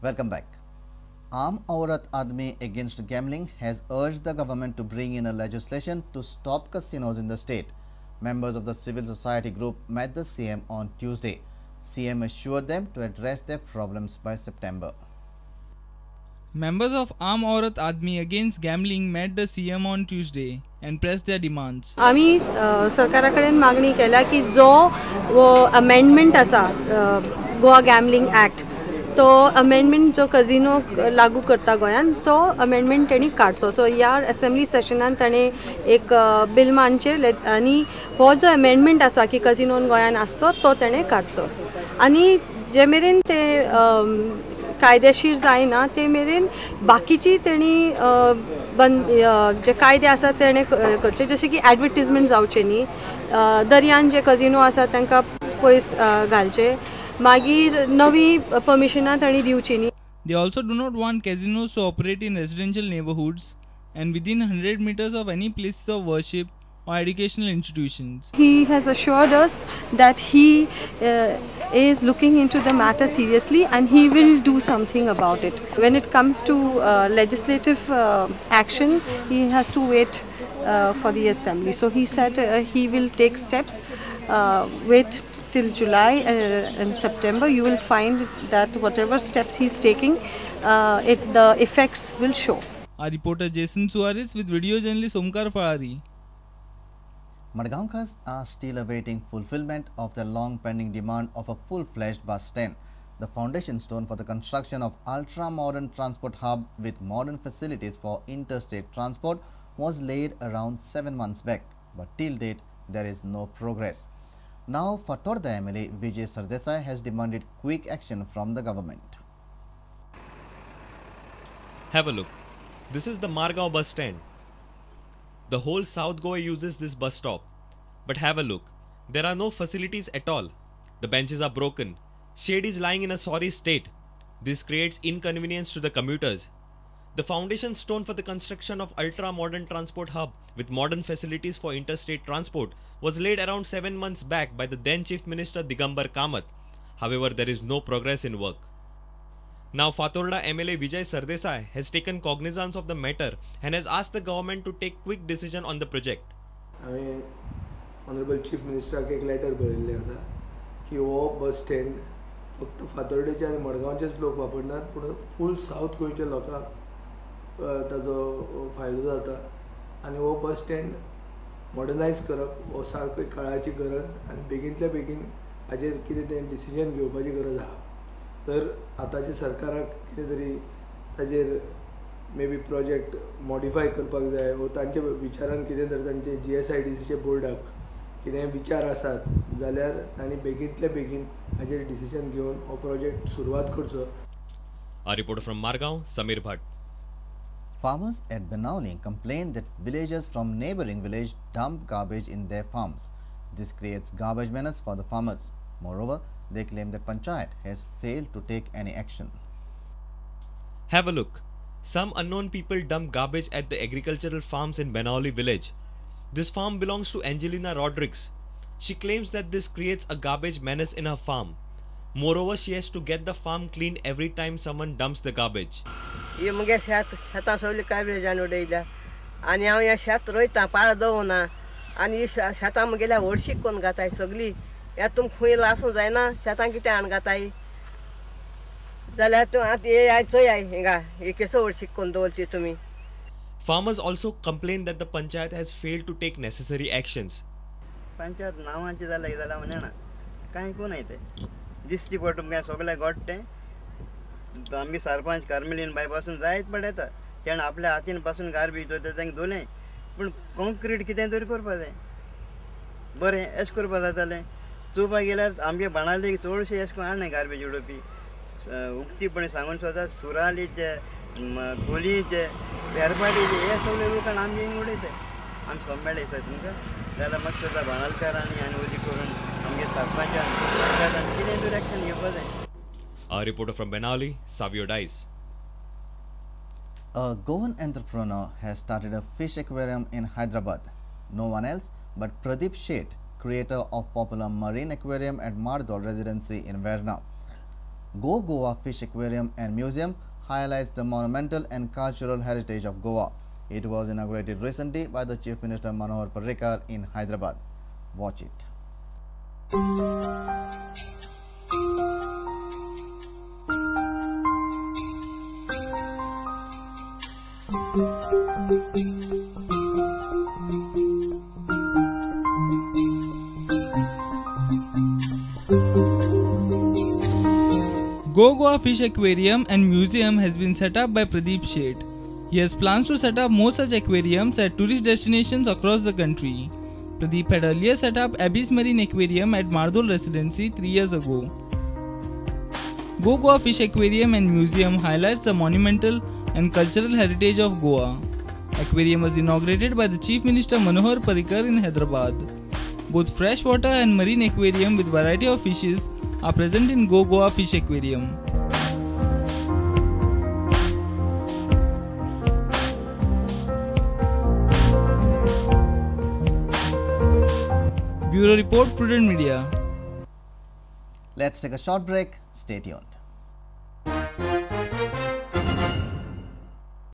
Welcome back. Aam Aurat Aadmi Against Gambling has urged the government to bring in a legislation to stop casinos in the state. Members of the civil society group met the CM on Tuesday. CM assured them to address their problems by September. Members of Aam Aurat Aadmi Against Gambling met the CM on Tuesday and pressed their demands. आम्ही सरकाराकडेन मागणी केल्या की जो amendment आसा Goa gambling act तो amendment जो casino लागू करता गोंयान तो अमेंडमेंट तेणी काडचो. सो ह्या असेंब्ली सेशनान ताणें एक बील मांडचें आनी हो जो अमेंडमेंट आसा की कझिनोन गोंयान आसचो तो ताणें काडचो. आनी जे मेरेन ते कायदेशीर जायना ते मेरेन बाकीची तेणी जे कायदे आसा तेणे करचे, जशें की एडवर्टिजमेंट जावचे न्ही, दर्यान जे कझिनो आसा तांकां पयस घालचे, मागीर नवी परमिशनां तांणी दिवची न्ही. They also do not want casinos to operate in residential neighborhoods and within 100 meters of any places of worship or educational institutions. He has assured us that he is looking into the matter seriously and he will do something about it. When it comes to legislative action, he has to wait for the assembly. So he said he will take steps. Wait till July and September. You will find that whatever steps he is taking, the effects will show. Our reporter Jason Suarez with video journalist Omkar Farari. Madgaonkars are still awaiting fulfillment of their long-pending demand of a full-fledged bus stand. The foundation stone for the construction of ultra-modern transport hub with modern facilities for interstate transport was laid around 7 months back, but till date there is no progress. Now, Fatorda MLA Vijay Sardesai has demanded quick action from the government. Have a look. This is the Margao bus stand. The whole South Goa uses this bus stop. But have a look. There are no facilities at all. The benches are broken. Shade is lying in a sorry state. This creates inconvenience to the commuters. The foundation stone for the construction of ultra-modern transport hub with modern facilities for interstate transport was laid around 7 months back by the then Chief Minister Digambar Kamath. However, there is no progress in work. Now, Fatorda MLA Vijay Sardesai has taken cognizance of the matter and has asked the government to take quick decision on the project. Honorable Chief Minister एक letter बरयल्लें आसा की हो bus stand फक्त फातोर्डेचे आनी मडगांवचेच लोक वापरनात, पूण फूल south गोंयच्या लोकांक ताजो फायदो जाता. आनी हो बस स्टँड मॉडर्नायज करप हो सारको काळाची गरज आनी बेगींतल्या बेगीन हाजेर कितें तें डिसिजन घेवपाची गरज आहा. तर आतांच्या सरकाराक कितें तरी ताजेर मे बी प्रोजेक्ट मॉडिफाय करपाक जाय, वो तांचे विचारान कितें तर तांचे GSIDCचे बोर्डाक कितें विचार आसात जाल्यार तांणी बेगींतल्या बेगीन हाजेर डिसिजन घेवन हो प्रोजेक्ट सुरवात करचो. A reporter from Margao, Samir Bhatt. Farmers at Benali complain that villagers from neighboring village dump garbage in their farms. This creates garbage menace for the farmers. Moreover, they claim that Panchayat has failed to take any action. Have a look. Some unknown people dump garbage at the agricultural farms in Benali village. This farm belongs to Angelina Rodriguez. She claims that this creates a garbage menace in her farm. Moreover, she has to get the farm cleaned every time someone dumps the garbage. हे मगे शेतां सगळी कार्बेजान उडयल्या आनी हांव हें शेत रोयता, पाळ दवना आनी शेतां म्हगेल्या हळशीक कोन्न घाताय सगळी. ह्या तुमकां खूंय लासूं जायना, शेतां कितें हाडून घाताय जाल्यार तूं आतां हे आय चोय आय हिंगा हे केसो हळशीक कोन्न दवरती तुमी. Farmers also complain that the Panchayat has failed to take necessary actions. Panchayat नांवांची जाल्यार म्हणना कांय कोनाय ते दिसती पडटा मगे सगळे गोडटे. आमगे सरपंच कार्मेलीन बाय पासून जायत पडयता, तेणें आपल्या हातीन पासून गार्बेज दवरता तांकां दोलें, पूण कॉन्क्रीट कितें तरी करपा जाय. बरें अशें करपा जातालें. चोवपाक गेल्यार आमगे बाणाले चडशे अशें करून हाडनाय गार्बेज उडोवपी. उक्तीपणी सांगून सुद्दां सुरालीचे, खोलीचे, पेरपाडीचे हे सगळे लोकांक आमगे हिंग उडयताय. आमी सोमेळे सो तुमकां जाल्यार मातशें सुद्दां बाणालकारांनी आनी उदी करून आमगे सरपंचान कितें तरी एक्शन घेवपा जाय. A reporter from Benali, Savio Dice. A Goan entrepreneur has started a fish aquarium in Hyderabad. No one else but Pradeep Sheth, creator of popular marine aquarium at Mardol Residency in Verna. Go Goa Fish Aquarium and Museum highlights the monumental and cultural heritage of Goa. It was inaugurated recently by the Chief Minister Manohar Parrikar in Hyderabad. Watch it. Go Goa Fish Aquarium and Museum has been set up by Pradeep Sheth. He has plans to set up more such aquariums at tourist destinations across the country. Pradeep had earlier set up Abyss Marine Aquarium at Mardol Residency 3 years ago. Go Goa Fish Aquarium and Museum highlights the monumental and cultural heritage of Goa. Aquarium was inaugurated by the Chief Minister Manohar Parrikar in Hyderabad. Both freshwater and marine aquarium with variety of fishes are present in Go Goa Fish Aquarium. Bureau Report, Prudent Media. Let's take a short break. Stay tuned.